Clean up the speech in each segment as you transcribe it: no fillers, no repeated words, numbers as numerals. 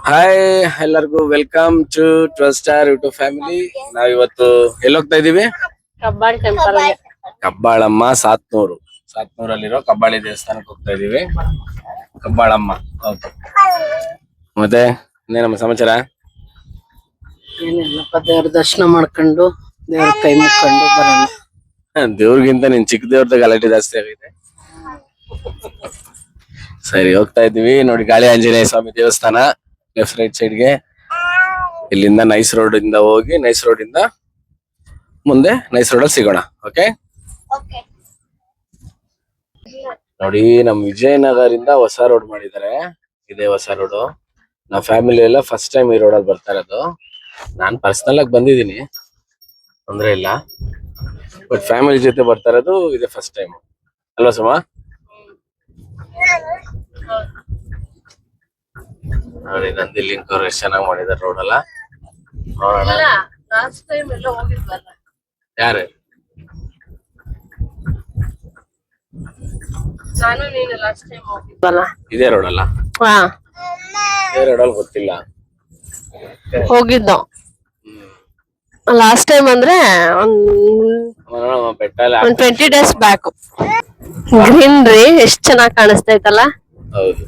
Hi, ಎಲ್ಲರಿಗೂ welcome to 12 star YouTube family. ನಾವಿವತ್ತು ಎಲ್ಲಿ ಹೋಗ್ತಾ ಇದೀವಿ? ಕಬ್ಬಾಳ್ ಟೆಂಪಲ್ ಗೆ. ಕಬ್ಬಾಳಮ್ಮ ಸಾತ್ನೂರಲ್ಲಿರೋ ಕಬ್ಬಾಳಿ ದೇವಸ್ಥಾನಕ್ಕೆ ಹೋಗ್ತಾ ಇದೀವಿ. ಕಬ್ಬಾಳಮ್ಮ. ಹೌದು. ಮತ್ತೆ ಇನ್ನೇನಮ್ಮ ಸಮಾಚಾರ? ಏನಿಲ್ಲಪ್ಪ, ದೇವ್ರ ದರ್ಶನ ಮಾಡ್ಕೊಂಡು ದೇವ್ರ ಕೈ ಮುಕ್ಕೊಂಡು ಬರೋಣ. ದೇವ್ರಿಗಿಂತ ನಿನ್ ಚಿಕ್ಕ ದೇವ್ರದ ಗಲಾಟೆ ಜಾಸ್ತಿ ಆಗಿದೆ. ಸರಿ, ಹೋಗ್ತಾ ಇದೀವಿ ನೋಡಿ. ಗಾಳಿ ಆಂಜನೇಯ ಸ್ವಾಮಿ ದೇವಸ್ಥಾನ ಲೆಫ್ಟ್ ರೈಟ್ ಸೈಡ್ಗೆ. ಇಲ್ಲಿಂದ ನೈಸ್ ರೋಡ್ ಇಂದ ಹೋಗಿ ನೈಸ್ ರೋಡ್ ಇಂದ ಮುಂದೆ ನೈಸ್ ರೋಡ್ ಅಲ್ಲಿ ಸಿಗೋಣ. ಓಕೆ ನೋಡಿ, ನಮ್ ವಿಜಯನಗರಿಂದ ಹೊಸ ರೋಡ್ ಮಾಡಿದ್ದಾರೆ. ಇದೇ ಹೊಸ ರೋಡ್. ನಾವ್ ಫ್ಯಾಮಿಲಿ ಎಲ್ಲ ಫಸ್ಟ್ ಟೈಮ್ ಈ ರೋಡ್ ಅಲ್ಲಿ ಬರ್ತಾ ಇರೋದು. ನಾನ್ ಪರ್ಸನಲ್ ಆಗಿ ಬಂದಿದ್ದೀನಿ, ತೊಂದ್ರೆ ಇಲ್ಲ. ಬಟ್ ಫ್ಯಾಮಿಲಿ ಜೊತೆ ಬರ್ತಾ ಇರೋದು ಇದೇ ಫಸ್ಟ್ ಟೈಮ್ ಅಲ್ವಾ ಸುಮ? ನೋಡಿ, ನಂದಿ ಲಿಂಕ್ ಅವ್ರು ಎಷ್ಟು ಚೆನ್ನಾಗಿ ಮಾಡಿದಾರೆ ರೋಡ್ ಅಲ್ಲ. ನೋಡೋಣ. ಲಾಸ್ಟ್ ಟೈಮ್ ಎಲ್ಲ ಹೋಗಿದ್ವಲ್ಲ. ಯಾರು? ನಾನು ನೀನು ಲಾಸ್ಟ್ ಟೈಮ್ ಹೋಗಿದ್ವಲ್ಲ. ಇದೇ ರೋಡ್ ಅಲ್ಲ? ಹಾ, ಇದೇ ರೋಡ್ ಅಲ್ಲಿ ಗೊತ್ತಿಲ್ಲ. ಹೋಗಿದ್ದು ಲಾಸ್ಟ್ ಟೈಮ್ ಅಂದ್ರೆ ಬೆಟ್ಟ ಎಲ್ಲ 20 days ಬ್ಯಾಕ್. ಗ್ರೀನ್ರಿ ಎಷ್ಟ್ ಚೆನ್ನಾಗಿ ಕಾಣಿಸ್ತೈತಲ್ಲ. ಹೌದು.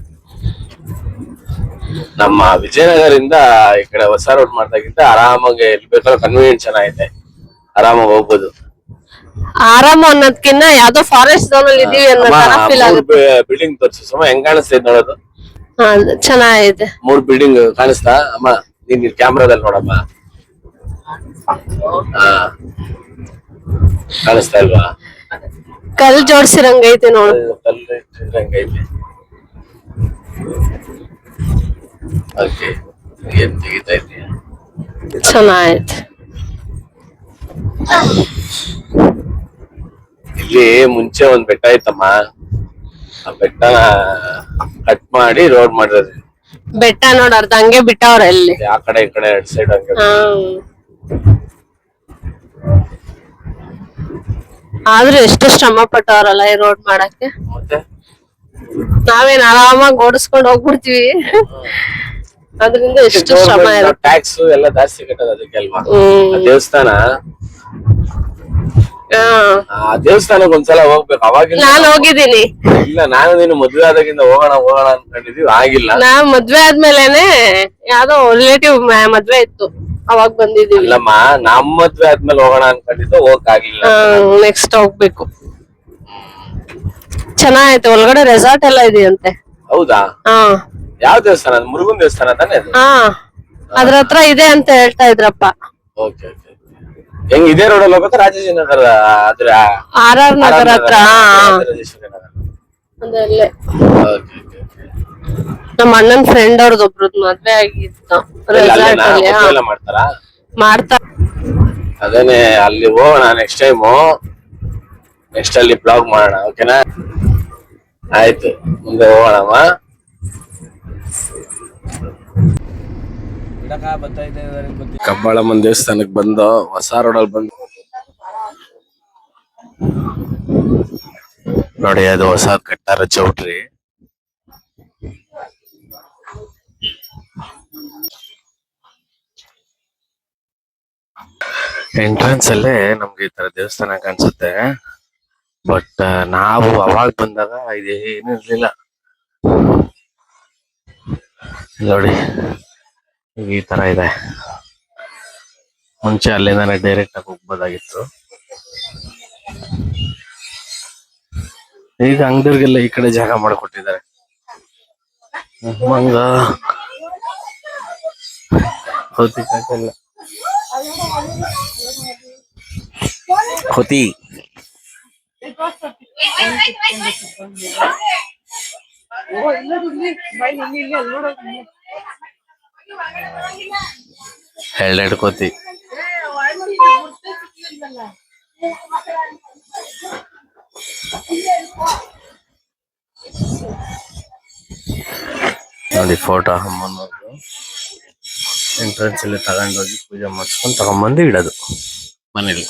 ನಮ್ಮ ವಿಜಯನಗರಿಂದ ಈ ಕಡೆ ಹೊಸ ರೋಡ್ ಮಾಡ್ದಾಗಿಂತ ಆರಾಮಾಗಿ ಎಲ್ಲಿ ಬೇಕಾದ್ರೂ ಕನ್ವೀನಿಯಂಟ್ ಚೆನ್ನಾಗೈತೆ. ಆರಾಮಾಗಿ ಹೋಗ್ಬೋದು. ಆರಾಮ ಅನ್ನೋದ್ಕಿನ್ನ ಯಾವ್ದೋ ಫಾರೆಸ್ಟ್ ಝೋನ್ ಅಲ್ಲಿ ಇದೀವಿ ಅನ್ನೋ ತರ ಫೀಲ್ ಆಗುತ್ತೆ. ಬಿಲ್ಡಿಂಗ್ ತೋರಿಸು ಸುಮ್ಮ, ಹೆಂಗ್ ಕಾಣಿಸ್ತೈತೆ ನೋಡೋದು. ಚೆನ್ನಾಗೈತೆ. 3 ಬಿಲ್ಡಿಂಗ್ ಕಾಣಿಸ್ತಾ ಅಮ್ಮ? ನೀನ್ ಕ್ಯಾಮ್ರಾದಲ್ಲಿ ನೋಡಮ್ಮ. ಕಾಣಿಸ್ತಾ ಇಲ್ವಾ? ಕಲ್ ಜೋಡ್ಸಿರಂಗೈತೆ ನೋಡು. ಕಲ್ಲೈತೆ. ಓಕೆ, ಏನ್ ತೆಗಿತಾ ಇದೀಯ? ಚೆನ್ನಾಗೈತೆ. ಇಲ್ಲಿ ಮುಂಚೆ ಒಂದ್ ಬೆಟ್ಟ ಐತಮ್ಮ. ಆ ಬೆಟ್ಟನ ಕಟ್ ಮಾಡಿ ರೋಡ್ ಮಾಡಿರೋದು. ಬೆಟ್ಟ ನೋಡಾರ್ದ ಹಂಗೆ ಬಿಟ್ಟವ್ರ ಅಲ್ಲಿ. ಆ ಕಡೆ ಈ ಕಡೆ 2 ಸೈಡ್ ಹಂಗೆ. ಆದ್ರೂ ಎಷ್ಟು ಶ್ರಮ ಪಟ್ಟವ್ರಲ್ಲ ಈ ರೋಡ್ ಮಾಡಕ್ಕೆ. ಮತ್ತೆ ನಾವೇನ್ ಆರಾಮಾಗಿ ಓಡಿಸ್ಕೊಂಡ್ ಹೋಗ್ಬಿಡ್ತೀವಿ. ಅದ್ರಿಂದ ಎಷ್ಟು ಶ್ರಮ ಇರುತ್ತೆ. ಟ್ಯಾಕ್ಸ್ ಎಲ್ಲ ಜಾಸ್ತಿ ಕಟ್ಟೋದು ಅದಕ್ಕೆ ಅಲ್ವಾ? ಆ ದೇವಸ್ಥಾನ, ಆ ದೇವಸ್ಥಾನಕ್ಕೆ ಒಂದ್ಸಲ ಹೋಗ್ಬೇಕು. ಅವಾಗಿಂದ ನಾನ್ ಹೋಗಿದ್ದೀನಿ. ಇಲ್ಲ, ನಾನು ನೀನು ಮದ್ವೆ ಆದಾಗಿಂದ ಹೋಗೋಣ ಅನ್ಕೊಂಡಿದೀವಿ, ಆಗಿಲ್ಲ. ನಾವ್ ಮದ್ವೆ ಆದ್ಮೇಲೆನೆ ಯಾವ್ದೋ ರಿಲೇಟಿವ್ ಮದ್ವೆ ಇತ್ತು, ಅವಾಗ ಬಂದಿದೀವಿ. ಇಲ್ಲಮ್ಮ, ನಮ್ ಮದ್ವೆ ಆದ್ಮೇಲೆ ಹೋಗೋಣ ಅನ್ಕೊಂಡಿದ್ದು, ಹೋಗಕ್ ಆಗ್ಲಿಲ್ಲ. ನೆಕ್ಸ್ಟ್ ಹೋಗ್ಬೇಕು. ಚೆನ್ನಾಗೈತೆ. ಒಳಗಡೆ ರೆಸಾರ್ಟ್ ಎಲ್ಲ ಇದೆಯಂತೆ. ಹೌದಾ? ಹಾ. ಯಾವ ದೇವಸ್ಥಾನ? ಮುರುಗನ್ ದೇವಸ್ಥಾನ ತಾನೇ ಅದು? ಹಾ, ಅದ್ರ ಹತ್ರ ಇದೆ ಅಂತ ಹೇಳ್ತಾ ಇದ್ರಪ್ಪ. Okay okay. ಹೆಂಗ್ ಇದೇ ರೋಡ್ ಅಲ್ಲಿ ಹೋಗ್ಬೇಕಾ? ರಾಜೇಶ್ವರಿ ನಗರ ಅದ್ರ RR ನಗರ ಹತ್ರ. ರಾಜೇಶ್ವರಿ ನಗರ. ಅದಲ್ಲೇ ಓಕೆ ಓಕೆ. ನಮ್ಮ ಅಣ್ಣನ್ ಫ್ರೆಂಡ್ ಅವ್ರದ್ದೊಬ್ರದ್ ಮದ್ವೆ ಆಗಿತ್ತು ರೆಸಾರ್ಟ್ ಅಲ್ಲಿ. ಎಲ್ಲ ಮಾಡ್ತಾರಾ? ಮಾಡ್ತಾ. ಅದೇನೆ, ಅಲ್ಲಿ ಹೋಗೋಣ ನೆಕ್ಸ್ಟ್ ಟೈಮು. ನೆಕ್ಸ್ಟ್ ಅಲ್ಲಿ ಬ್ಲಾಗ್ ಮಾಡೋಣ, ಓಕೆನಾ? ಆಯ್ತು, ಮುಂದೆ ಹೋಗೋಣಮ್ಮ. ಕಬ್ಬಾಳಮ್ಮನ ದೇವಸ್ಥಾನಕ್ಕೆ ಬಂದು ಹೊಸ ರೋಡಲ್ಲಿ ಬಂದು ನೋಡಿ, ಅದು ಹೊಸ ಕಟ್ಟಾರ ಚೌಟ್ರಿ. ಎಂಟ್ರೆನ್ಸ್ ಅಲ್ಲೇ ನಮ್ಗೆ ಈ ತರ ದೇವಸ್ಥಾನ ಕಾಣಿಸುತ್ತೆ. ಬಟ್ ನಾವು ಅವಾಗ ಬಂದಾಗ ಇದೇನು ಇರ್ಲಿಲ್ಲ ನೋಡಿ. ಈ ತರ ಇದೆ. ಮುಂಚೆ ಅಲ್ಲಿಂದಾನೆ ಡೈರೆಕ್ಟ್ ಆಗಿ ಹೋಗ್ಬೋದಾಗಿತ್ತು. ಈಗ ಅಂಗಡಿಯವ್ರಿಗೆಲ್ಲ ಈ ಕಡೆ ಜಾಗ ಮಾಡಿಕೊಟ್ಟಿದ್ದಾರೆ. ಮಂಗ ಹೊತಿ ಎರಡೆರಡು ಕೋತಿ. ನೋಡಿ, ಫೋಟೋ ಅಮ್ಮನವ್ರದ್ದು. ಎಂಟ್ರೆನ್ಸ್ ಅಲ್ಲಿ ತಗೊಂಡೋಗಿ ಪೂಜೆ ಮಾಡಿಸ್ಕೊಂಡು ತಗೊಂಡ್ಬಂದು ಇಡೋದು ಮನೇಲಿ.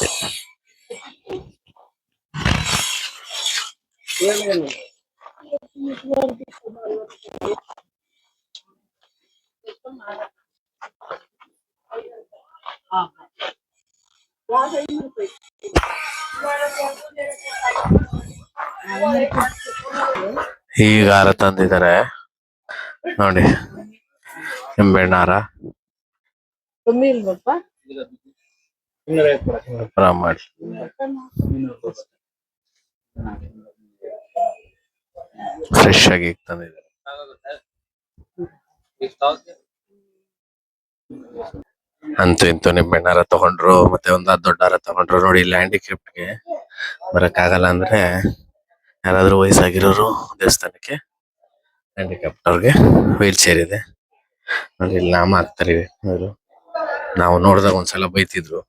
ಈಗ ಹಾರ ತಂದಿದ್ದಾರೆ ನೋಡಿ, ನಿಂಬೆಹಣ್ಣ ಹಾರ ಕಮ್ಮಿ ಇಲ್ವಪ್ಪ? ಮಾಡಿ ಫ್ರೆಶ್ ಆಗಿ ಈಗ ತಂದಿದ್ದಾರೆ. ಅಂತೂ ಇಂತೂ ನಿಂಬೆಹಣ್ಣ ಹಾರ ತಗೊಂಡ್ರು, ಮತ್ತೆ ಒಂದ್ ದೊಡ್ಡ ಹಾರ ತಗೊಂಡ್ರು. ನೋಡಿ ಇಲ್ಲಿ ಹ್ಯಾಂಡಿಕ್ಯಾಪ್ಟ್ಗೆ ಬರಕ್ ಆಗಲ್ಲ ಅಂದ್ರೆ ಯಾರಾದ್ರೂ ವಯಸ್ಸಾಗಿರೋರು ದೇವಸ್ಥಾನಕ್ಕೆ, ಹ್ಯಾಂಡಿಕ್ಯಾಪ್ಟ್ ಅವ್ರಿಗೆ ವೀಲ್ ಚೇರ್ ಇದೆ ನೋಡಿ, ಇಲ್ಲಿ ನಾಮ ಹಾಕ್ತಾರೆ ಇವರು. ನಾವು ನೋಡಿದಾಗ ಒಂದ್ಸಲ ಬೈತಿದ್ರು.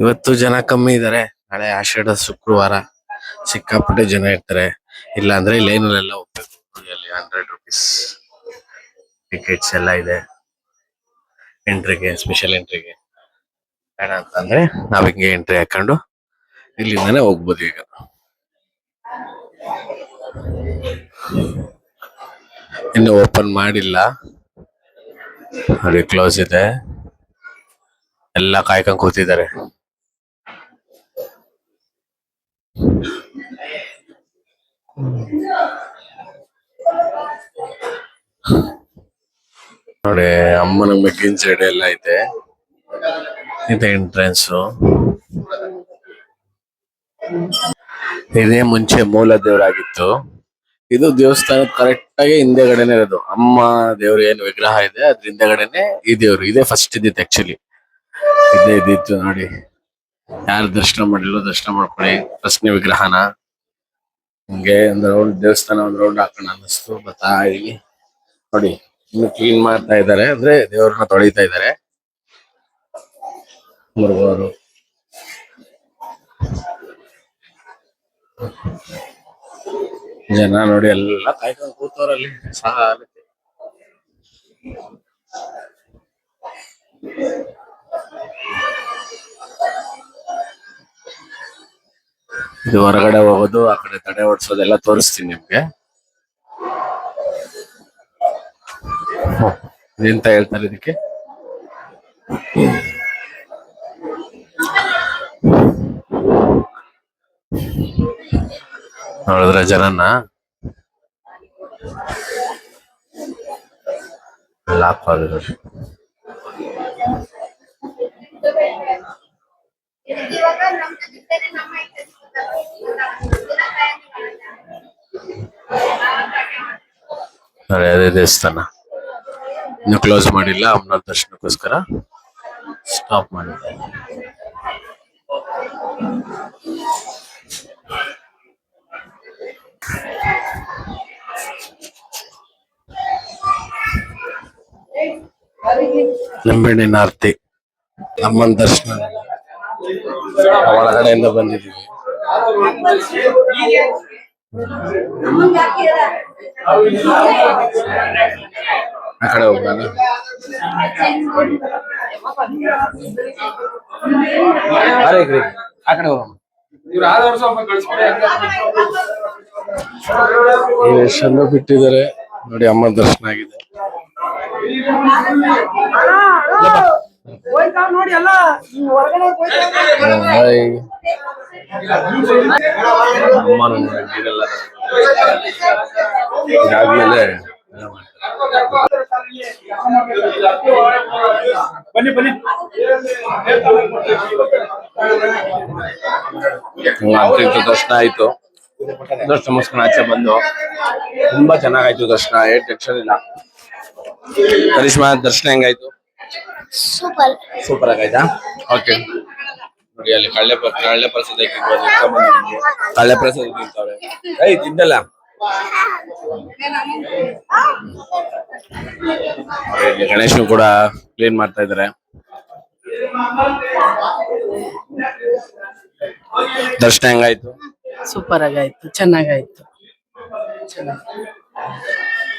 ಇವತ್ತು ಜನ ಕಮ್ಮಿ ಇದಾರೆ, ನಾಳೆ ಆಷಾಢ ಶುಕ್ರವಾರ ಸಿಕ್ಕಾಪಟ್ಟೆ ಜನ ಇರ್ತಾರೆ. ಇಲ್ಲ ಅಂದ್ರೆ ಲೈನಲ್ಲೆಲ್ಲ ಹೋಗ್ಬೇಕು. ಅಲ್ಲಿ 100 ರೂಪೀಸ್ ಟಿಕೆಟ್ಸ್ ಎಲ್ಲ ಇದೆ ಎಂಟ್ರಿಗೆ, ಸ್ಪೆಷಲ್ ಎಂಟ್ರಿಗೆ. ಬೇಡ ಅಂತಂದ್ರೆ ನಾವ್ ಹಿಂಗೆ ಎಂಟ್ರಿ ಹಾಕೊಂಡು ಇಲ್ಲಿಂದಾನೆ ಹೋಗ್ಬೋದು. ಈಗ ಇನ್ನು ಓಪನ್ ಮಾಡಿಲ್ಲ ನೋಡಿ, ಕ್ಲೋಸ್ ಇದೆ. ಎಲ್ಲ ಕಾಯ್ಕೊಂಡ್ ಕೂತಿದ್ದಾರೆ. ನೋಡಿ ಅಮ್ಮನ ಮೆಗ್ಗಿನ ಸೈಡ್ ಎಲ್ಲ ಐತೆ. ಇದೆ ಎಂಟ್ರೆನ್ಸ್. ಇದೇ ಮುಂಚೆ ಮೂಲ ದೇವರಾಗಿತ್ತು. ಇದು ದೇವಸ್ಥಾನದ ಕರೆಕ್ಟ್ ಆಗಿ ಹಿಂದೆಗಡೆನೆ ಇರೋದು. ಅಮ್ಮ ದೇವ್ರ ಏನ್ ವಿಗ್ರಹ ಇದೆ ಅದ್ರ ಹಿಂದೆಗಡೆನೆ ಈ ದೇವ್ರು. ಇದೇ ಫಸ್ಟ್ ಇದ್ದಿತ್ತು ಆಕ್ಚುಲಿ. ಇದೇ ಇದ್ದಿತ್ತು ನೋಡಿ. ಯಾರು ದರ್ಶನ ಮಾಡಿಲ್ಲ ದರ್ಶನ ಮಾಡ್ಕೊಳ್ಳಿ. ಫಸ್ಟ್ನೇ ವಿಗ್ರಹನ ಹಿಂಗೆ ಒಂದ್ ರೌಂಡ್ ದೇವಸ್ಥಾನ ಒಂದ್ ರೌಂಡ್ ಹಾಕೋಣ ಅನ್ನಿಸ್ತು. ಬತ್ತಾ ಇಲ್ಲಿ ನೋಡಿ, ಇನ್ನು ಕ್ಲೀನ್ ಮಾಡ್ತಾ ಇದ್ದಾರೆ, ಅಂದ್ರೆ ದೇವ್ರನ್ನ ತೊಳಿತಾ ಇದ್ದಾರೆ ಮುರುಗೋರು. ಜನ ನೋಡಿ ಎಲ್ಲ ಕಾಯ್ಕೊಂಡು ಕೂತವ್ರಲ್ಲಿ ಸಾಲಕ್ಕೆ. ಇದು ಹೊರಗಡೆ ಹೋಗೋದು, ಆ ಕಡೆ ತಡೆ ಓಡಿಸೋದೆಲ್ಲ ತೋರಿಸ್ತೀನಿ ನಿಮ್ಗೆ. ಎಂತ ಹೇಳ್ತಾರೆ ಇದಕ್ಕೆ? ನೋಡಿದ್ರ ಜನನ ಲಾಕ್ ಆಗಿದೆ. ನೋಡಿ ಅದೇ ದೇವಸ್ಥಾನ ಇನ್ನು ಕ್ಲೋಸ್ ಮಾಡಿಲ್ಲ. ಅಮ್ಮನ ದರ್ಶನಕ್ಕೋಸ್ಕರ ಸ್ಟಾಪ್ ಮಾಡಿದ್ದಾರೆ. ನಿಂಬೆಹಣ್ಣಿನ ಆರತಿ, ಅಮ್ಮನ ದರ್ಶನ ಒಳಗಡೆಯಿಂದ ಬಂದಿದ್ದೀವಿ. ಆ ಕಡೆ ಹೋಗ್ತಾನ ಆ ಕಡೆ ಹೋಗೋಣ. ಎಷ್ಟೊಂದು ಬಿಟ್ಟಿದ್ದಾರೆ ನೋಡಿ. ಅಮ್ಮನ ದರ್ಶನ ಆಗಿದೆ. ಇದಾದ್ಮೇಲೆ ದರ್ಶನ ಆಯ್ತು. ದರ್ಶನ ಮುಗಿಸ್ಕೊಂಡು ಆಚೆ ಬಂದು ತುಂಬಾ ಚೆನ್ನಾಗಾಯ್ತು ದರ್ಶನ. ಏನ್ ಟೆನ್ಷನ್ ಇಲ್ಲ. ಕರಿಷ್ಮಾ, ದರ್ಶನ ಹೆಂಗಾಯ್ತು? ಸೂಪರ್ ಆಗಾಯ್ತಾ? ಓಕೆ ನೋಡಿ, ಅಲ್ಲಿ ಕಳ್ಳೆ ಪ್ರಸಾದ ಕಳ್ಳೆ ಪ್ರಸಾದ ತಿಂತವ್ರೆ. ತಿಂದಲ್ಲ ಗಣೇಶನ್ ಕೂಡ ಕ್ಲೀನ್ ಮಾಡ್ತಾ ಇದಾರೆ. ದರ್ಶನ ಹೆಂಗಾಯ್ತು? ಸೂಪರ್ ಆಗಾಯ್ತು, ಚೆನ್ನಾಗಾಯ್ತು.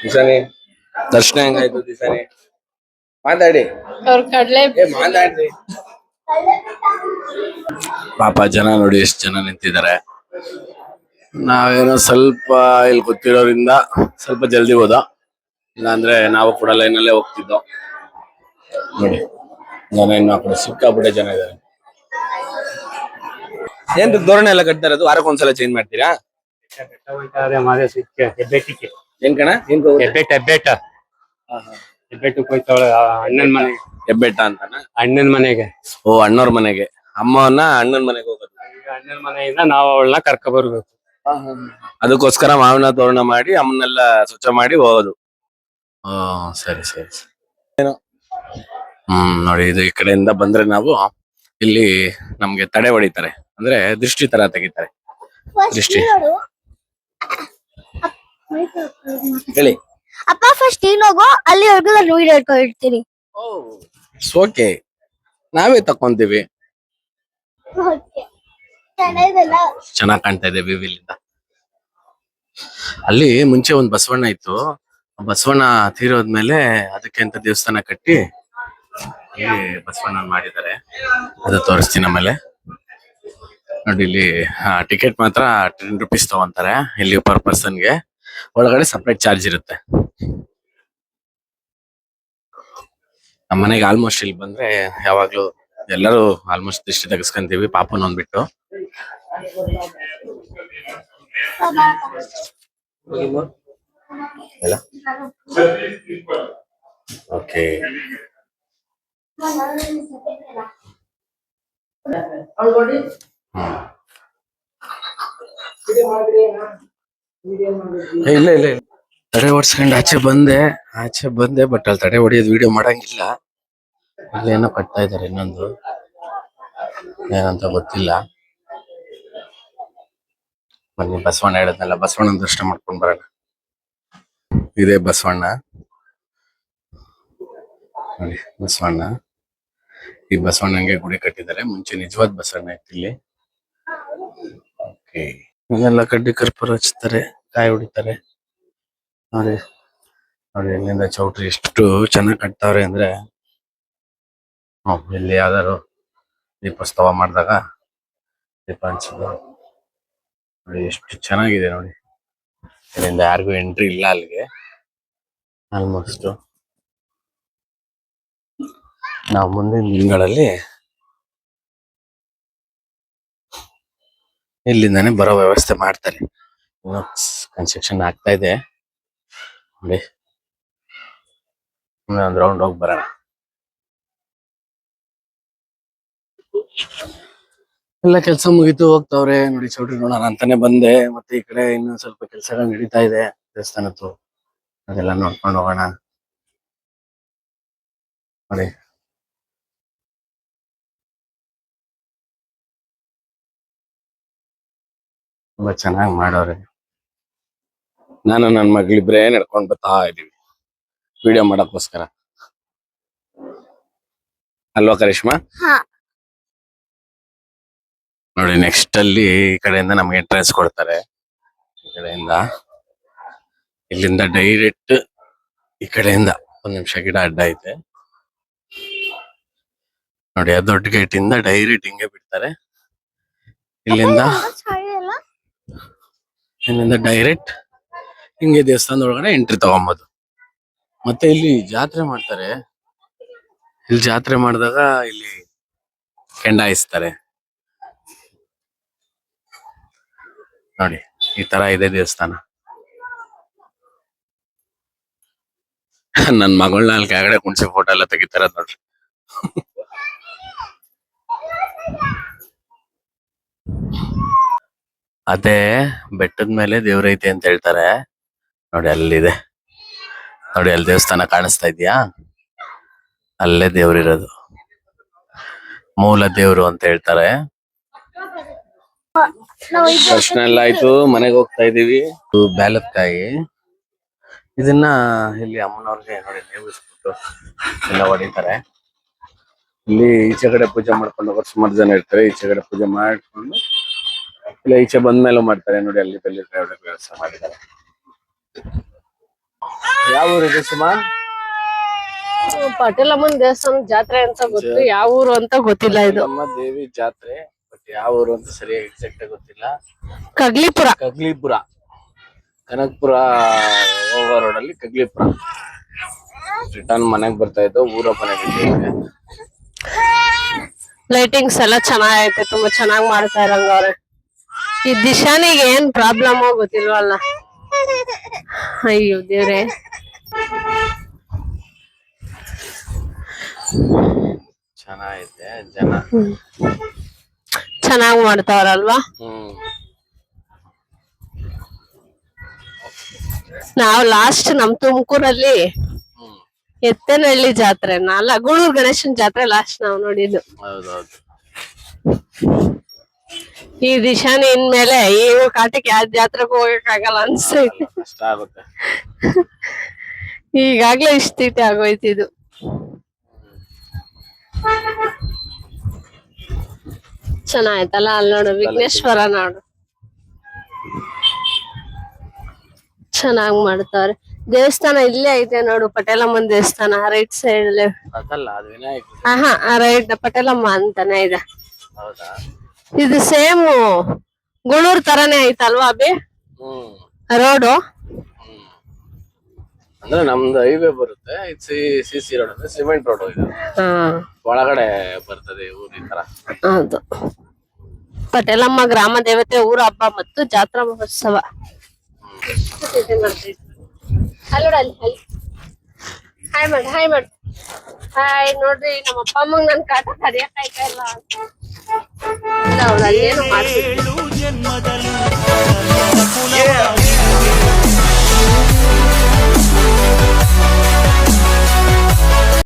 ದಿಶಾನಿ, ದರ್ಶನ ಹೆಂಗಾಯ್ತು? ದಿಶಾನಿ ಮಾತಾಡಿ. ಅವ್ರ ಕಡ್ಲೆ ಮಾತಾಡ್ರಿ. ಪಾಪ ಜನ ನೋಡಿ ಎಷ್ಟು ಜನ ನಿಂತಿದ್ದಾರೆ. ನಾವೇನೋ ಸ್ವಲ್ಪ ಇಲ್ಲಿ ಗೊತ್ತಿರೋದ್ರಿಂದ ಸ್ವಲ್ಪ ಜಲ್ದಿ ಹೋದ, ಇಲ್ಲಾಂದ್ರೆ ನಾವು ಕೂಡ ಲೈನಲ್ಲೇ ಹೋಗ್ತಿದ್ದೋ. ನೋಡಿ ಜನ ಇನ್ನು ಆ ಕಡೆ ಸಿಕ್ಕಾಪಟ್ಟೆ ಜನ ಇದ್ದಾರೆ. ಏನ್ ಧೋರಣೆ ಎಲ್ಲ ಕಟ್ತಾ ಇರೋದು? ವಾರಕ್ಕೊಂದ್ಸಲ ಚೇಂಜ್ ಮಾಡ್ತೀರಾ? ಏನ್ ಕಣ? ಏನ್ ಹೆಬ್ಬೆಟ್ಟು ಹೋಯ್ತಾವಳೆ ಅಣ್ಣನ ಮನೆಗೆ. ಹೆಬ್ಬೆಟ್ಟ ಅಂತಾನ? ಅಣ್ಣನ ಮನೆಗೆ. ಓ, ಅಣ್ಣವ್ರ ಮನೆಗೆ. ಅಮ್ಮವನ್ನ ಅಣ್ಣನ ಮನೆಗೆ ಹೋಗೋದು. ಈಗ ಅಣ್ಣನ ಮನೆಯಿಂದ ನಾವು ಅವಳನ್ನ ಕರ್ಕೊ ಬರ್ಬೇಕು. ಅದಕ್ಕೋಸ್ಕರ ಮಾವಿನ ತೋರಣ ಮಾಡಿ ಅಮ್ಮನ್ನೆಲ್ಲ ಸ್ವಚ್ಛ ಮಾಡಿ ಹೋಗೋದು. ಸರಿ ಸರಿ. ನೋಡಿ, ಇದು ಈ ಕಡೆಯಿಂದ ಬಂದ್ರೆ ನಾವು ಇಲ್ಲಿ ನಮ್ಗೆ ತಡೆ ಹೊಡಿತಾರೆ, ಅಂದ್ರೆ ದೃಷ್ಟಿ ತರ ತೆಗಿತಾರೆ. ದೃಷ್ಟಿ ಹೇಳಿ. ಅಪ್ಪ ಫಸ್ಟ್ ನೀನ್ ಹೋಗೋ, ಅಲ್ಲಿವರೆಗೂ ನಾನು ವೀಡಿಯೋ ಇಟ್ಕೊಂಡಿರ್ತೀನಿ. ಓಕೆ, ನಾವೇ ತಕೊಂತೀವಿ. ಚೆನ್ನಾಗ್ ಕಾಣ್ತಾ ಇದೆ ವಿವಿಲಿಂದ. ಅಲ್ಲಿ ಮುಂಚೆ ಒಂದ್ ಬಸವಣ್ಣ ಇತ್ತು. ಬಸವಣ್ಣ ತೀರೋದ್ಮೇಲೆ ಅದಕ್ಕೆ ಅಂತ ದೇವಸ್ಥಾನ ಕಟ್ಟಿ ಇಲ್ಲಿ ಬಸವಣ್ಣ ಮಾಡಿದ್ದಾರೆ. ಅದು ತೋರಿಸ್ತೀನಿ ಆಮೇಲೆ. ನೋಡಿ, ಇಲ್ಲಿ ಟಿಕೆಟ್ ಮಾತ್ರ 10 ರೂಪೀಸ್ ತಗೊಂತಾರೆ ಇಲ್ಲಿ ಪರ್ ಪರ್ಸನ್ಗೆ. ಒಳಗಡೆ ಸಪ್ರೇಟ್ ಚಾರ್ಜ್ ಇರುತ್ತೆ. ನಮ್ಮ ಮನೆಗೆ ಆಲ್ಮೋಸ್ಟ್ ಇಲ್ಲಿ ಬಂದ್ರೆ ಯಾವಾಗ್ಲೂ ಎಲ್ಲರೂ ಆಲ್ಮೋಸ್ಟ್ ದೃಷ್ಟಿ ತೆಗೆಸ್ಕೊಂತೀವಿ, ಪಾಪನ್ ಒಂದ್ಬಿಟ್ಟು. ಓಕೆ, ಇಲ್ಲ ಇಲ್ಲ ಇಲ್ಲ, ತಡೆ ಹೊಡ್ಸ್ಕೊಂಡು ಆಚೆ ಬಂದೆ ಬಟ್ ಅಲ್ಲಿ ತಡೆ ಹೊಡಿಯೋದು ವಿಡಿಯೋ ಮಾಡಂಗಿಲ್ಲ. ಅಲ್ಲೇನೋ ಕಟ್ತಾ ಇದಾರೆ, ಇನ್ನೊಂದು ಏನಂತ ಗೊತ್ತಿಲ್ಲ. ಬನ್ನಿ, ಬಸವಣ್ಣ ಹೇಳದ್ನಲ್ಲ, ಬಸವಣ್ಣನ ದರ್ಶನ ಮಾಡ್ಕೊಂಡ್ ಬರೋಣ. ಇದೇ ಬಸವಣ್ಣ ನೋಡಿ, ಬಸವಣ್ಣ. ಈ ಬಸವಣ್ಣಂಗೆ ಗುಡಿ ಕಟ್ಟಿದ್ದಾರೆ. ಮುಂಚೆ ನಿಜವಾದ ಬಸವಣ್ಣ ಇತ್ತು ಇಲ್ಲಿ. ಓಕೆ, ಇದೆಲ್ಲ ಕಡ್ಡಿ ಕರ್ಪೂರ ಹಚ್ತಾರೆ, ಕಾಯಿ ಹೊಡಿತಾರೆ. ನೋಡಿ ನೋಡಿ, ಇಲ್ಲಿಂದ ಚೌಟ್ರಿ ಎಷ್ಟು ಚೆನ್ನಾಗಿ ಕಟ್ತಾವ್ರೆ ಅಂದ್ರೆ, ಇಲ್ಲಿ ಯಾವ್ದಾರು ದೀಪೋತ್ಸವ ಮಾಡಿದಾಗ ದೀಪ ಹಂಚೋದು ನೋಡಿ, ಎಷ್ಟು ಚೆನ್ನಾಗಿದೆ ನೋಡಿ. ಇಲ್ಲಿಂದ ಯಾರಿಗೂ ಎಂಟ್ರಿ ಇಲ್ಲ ಅಲ್ಲಿಗೆ. ಆಲ್ಮೋಸ್ಟ್ ನಾವು ಮುಂದಿನ ದಿನಗಳಲ್ಲಿ ಇಲ್ಲಿಂದಾನೆ ಬರೋ ವ್ಯವಸ್ಥೆ ಮಾಡ್ತಾರೆ. ಇನ್ನು ಕನ್ಸ್ಟ್ರಕ್ಷನ್ ಆಗ್ತಾ ಇದೆ ನೋಡಿ. ಒಂದ್ ರೌಂಡ್ ಹೋಗಿ ಬರೋಣ. ಎಲ್ಲ ಕೆಲಸ ಮುಗೀತು, ಹೋಗ್ತಾವ್ರೆ ನೋಡಿ. ಚೌಟ್ರಿ ನೋಡೋಣ ಅಂತಾನೆ ಬಂದೆ. ಮತ್ತೆ ಈ ಕಡೆ ಇನ್ನೊಂದ್ ಸ್ವಲ್ಪ ಕೆಲಸಗಳು ನಡೀತಾ ಇದೆ ದೇವಸ್ಥಾನದ್ದು, ಅದೆಲ್ಲ ನೋಡ್ಕೊಂಡು ಹೋಗೋಣ ನೋಡಿ. ತುಂಬಾ ಚೆನ್ನಾಗಿ ಮಾಡೋರೆ. ನಾನು ನನ್ನ ಮಗಳಿಬ್ರೇ ನಡ್ಕೊಂಡ್ ಬರ್ತಾ ಇದೀವಿ ವಿಡಿಯೋ ಮಾಡಕ್ಕೋಸ್ಕರ. ಅಲ್ವಾ ಕರಿಷ್ಮಾ? ನೋಡಿ, ನೆಕ್ಸ್ಟ್ ಅಲ್ಲಿ ಈ ಕಡೆಯಿಂದ ನಮ್ಗೆ ಎಂಟ್ರೆನ್ಸ್ ಕೊಡ್ತಾರೆ. ಈ ಕಡೆಯಿಂದ, ಇಲ್ಲಿಂದ ಡೈರೆಕ್ಟ್ ಈ ಕಡೆಯಿಂದ ಒಂದ್ ನಿಮಿಷ, ಗಿಡ ಅಡ್ಡ ಐತೆ ನೋಡಿ. ಆ ದೊಡ್ಡ ಗೇಟ್ ಇಂದ ಡೈರೆಕ್ಟ್ ಹಿಂಗೆ ಬಿಡ್ತಾರೆ. ಇಲ್ಲಿಂದ ಡೈರೆಕ್ಟ್ ಹಿಂಗೆ ದೇವಸ್ಥಾನದ ಒಳಗಡೆ ಎಂಟ್ರಿ ತಗೊಂಬೋದು. ಮತ್ತೆ ಇಲ್ಲಿ ಜಾತ್ರೆ ಮಾಡ್ತಾರೆ. ಇಲ್ಲಿ ಜಾತ್ರೆ ಮಾಡಿದಾಗ ಇಲ್ಲಿ ಕೆಂಡ ಹಾಯಿಸ್ತಾರೆ ನೋಡಿ. ಈ ತರ ಇದೆ ದೇವಸ್ಥಾನ. ನನ್ ಮಗಳನ್ನ ಅಲ್ಲಿ ಕೆಳಗಡೆ ಕುಣಿಸಿ ಫೋಟೋ ಎಲ್ಲ ತೆಗಿತಾರ ನೋಡ್ರಿ. ಅದೇ ಬೆಟ್ಟದ ಮೇಲೆ ದೇವ್ರೈತೆ ಅಂತ ಹೇಳ್ತಾರೆ ನೋಡಿ. ಅಲ್ಲಿದೆ ನೋಡಿ, ಅಲ್ಲಿ ದೇವಸ್ಥಾನ ಕಾಣಿಸ್ತಾ ಇದೆಯಾ? ಅಲ್ಲೇ ದೇವ್ರಿರೋದು, ಮೂಲ ದೇವ್ರು ಅಂತ ಹೇಳ್ತಾರೆ. ದರ್ಶನ ಎಲ್ಲ ಆಯ್ತು, ಮನೆಗೆ ಹೋಗ್ತಾ ಇದೀವಿ. ಬ್ಯಾಲತ್ಕಾಯಿ, ಇದನ್ನ ಇಲ್ಲಿ ಅಮ್ಮನವ್ರಿಗೆ ನೋಡಿ ನೇಮಿಸ್ಬಿಟ್ಟು ಎಲ್ಲ ಹೊಡಿತಾರೆ. ಇಲ್ಲಿ ಈಚೆ ಕಡೆ ಪೂಜೆ ಮಾಡ್ಕೊಂಡು ಹೋಗೋರು ಸುಮಾರು ಜನ ಇರ್ತಾರೆ. ಈಚೆ ಕಡೆ ಪೂಜೆ ಮಾಡ್ಕೊಂಡು ಇಲ್ಲ ಈಚೆ ಬಂದ್ಮೇಲೂ ಮಾಡ್ತಾರೆ ನೋಡಿ. ಅಲ್ಲಿ ವ್ಯವಸ್ಥೆ ಮಾಡಿದ್ದಾರೆ. ಯಾವ ಊರಿದೆ ಸುಮಾ? ಪಟೇಲಮ್ಮನ್ ದೇವಸ್ಥಾನ ಜಾತ್ರೆ ಅಂತ ಗೊತ್ತು, ಯಾವ ಊರು ಅಂತ ಗೊತ್ತಿಲ್ಲ. ಇದು ನಮ್ಮ ದೇವಿ ಜಾತ್ರೆ, ಬಟ್ ಯಾವ ಊರು ಅಂತ ಸರಿಯಾಗಿ ಎಕ್ಸಾಕ್ಟ್ ಆಗಿ ಗೊತ್ತಿಲ್ಲ. ಕಗ್ಲಿಪುರ ಕನಕಪುರ ಹೋಗೋ ರೋಡ್ ಅಲ್ಲಿ ಕಗ್ಲಿಪುರ. ರಿಟರ್ನ್ ಮನೆಗ್ ಬರ್ತಾ ಇದ್ದೋ ಊರ ಮನೆಗೆ. ಲೈಟಿಂಗ್ಸ್ ಎಲ್ಲ ಚೆನ್ನಾಗೈತೆ, ತುಂಬಾ ಚೆನ್ನಾಗ್ ಮಾಡ್ತಾ ಇರಂಗ ಅವ್ರೆ. ಈ ದಿಶಾನಿಗೆ ಏನ್ ಪ್ರಾಬ್ಲಮ್ ಗೊತ್ತಿಲ್ವಲ್ಲ. ಅಯ್ಯೋ ದೇವ್ರೆ. ಚೆನ್ನಾಗೈತೆ ಜನ. ಚೆನ್ನಾಗ್ ಮಾಡ್ತಾವ್ರಲ್ವಾ. ನಾವ್ ಲಾಸ್ಟ್ ನಮ್ ತುಮಕೂರಲ್ಲಿ ಎತ್ತನಹಳ್ಳಿ ಜಾತ್ರೆ ಅಲ್ಲ, ಗೂಳೂರ್ ಗಣೇಶನ್ ಜಾತ್ರೆ ಲಾಸ್ಟ್ ನಾವ್ ನೋಡಿದ್ದು. ಹೌದೌದು. ಈ ದಿಶಾನಿ ಇನ್ಮೇಲೆ ಈ ಕಾಟಕ್ಕೆ ಯಾವ ಜಾತ್ರೆಗೂ ಹೋಗಕ್ಕಾಗಲ್ಲ ಅನ್ಸೈತಿ. ಕಷ್ಟ ಆಗುತ್ತೆ. ಈಗಾಗ್ಲೇ ಇಷ್ಟ ತೀಟೆ ಆಗೋಯ್ತಿದು. ಚೆನ್ನಾಯ್ತಲ್ಲ. ಅಲ್ಲಿ ನೋಡು ವಿಘ್ನೇಶ್ವರ ನೋಡು ಚೆನ್ನಾಗ್ ಮಾಡ್ತಾವ್ರೆ. ದೇವಸ್ಥಾನ ಇಲ್ಲೇ ಐತೆ ನೋಡು, ಪಟೇಲಮ್ಮನ್ ದೇವಸ್ಥಾನ ರೈಟ್ ಸೈಡ್ ಅಲ್ಲಿ. ಅದಲ್ಲ, ಅದು ವಿನಾಯಕ. ರೈಟ್ ಪಟೇಲಮ್ಮ ಅಂತಾನೆ ಇದೆ. ಹೌದಾ? ಇದು ಸೇಮ್ ಗೂಳೂರ್ ತರಾನೇ ಐತಲ್ವಾ ಅಭಿ ರೋಡು? ಅಂದ್ರೆ ನಮ್ದು ಹೈವೇ ಬರುತ್ತೆ, ಸಿ ರೋಡ್ ಅಂದ್ರೆ ಸಿಮೆಂಟ್ ರೋಡ್ ಇದು. ಒಳಗಡೆ ಬರ್ತದೆ ಊರಿ ತರ. ಹೌದು. ಪಟೇಲಮ್ಮ ಗ್ರಾಮ ದೇವತೆ, ಊರ ಹಬ್ಬ ಮತ್ತು ಜಾತ್ರಾ ಮಹೋತ್ಸವ. ಹಾಯ್ ಮಾಡಿ ಹಾಯ್ ಮಾಡಿ ಹಾಯ್. ನೋಡ್ರಿ ನಮ್ಮ ಅಪ್ಪ ಅಮ್ಮಂಗ್ ನನ್ ಕಾಟ ಕರಿಯಕ್ ಆಯ್ತಾ ಇಲ್ಲ. ಅವಳಲ್ಲೇನು ಮಾಡ್ತಿದ್ವಿ.